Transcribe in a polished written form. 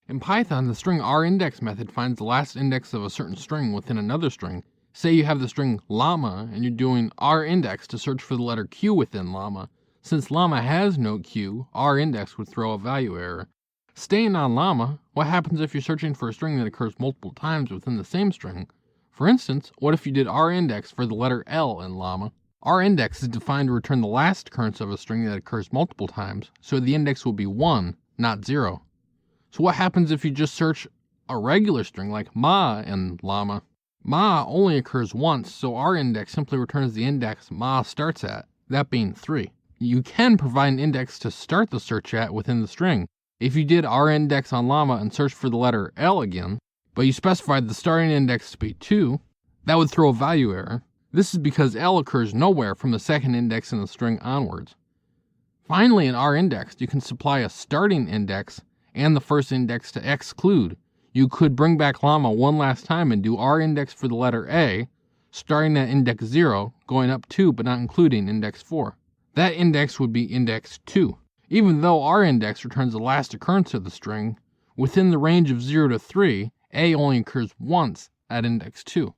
In Python, the string rindex method finds the last index of a certain string within another string. Say you have the string llama and you're doing rindex to search for the letter q within llama. Since llama has no q, rindex would throw a value error. Staying on llama, what happens if you're searching for a string that occurs multiple times within the same string? For instance, what if you did rindex for the letter L in llama? Rindex is defined to return the last occurrence of a string that occurs multiple times, so the index will be 1, not 0. So what happens if you just search a regular string like ma in llama? Ma only occurs once, so rindex simply returns the index ma starts at, that being 3. You can provide an index to start the search at within the string. If you did rindex on llama and searched for the letter L again, but you specified the starting index to be 2, that would throw a value error. This is because L occurs nowhere from the second index in the string onwards. Finally, in rindex, you can supply a starting index and the first index to exclude. You could bring back llama one last time and do rindex for the letter A, starting at index 0, going up 2 but not including index 4. That index would be index 2. Even though rindex returns the last occurrence of the string, within the range of 0 to 3, A only occurs once at index 2.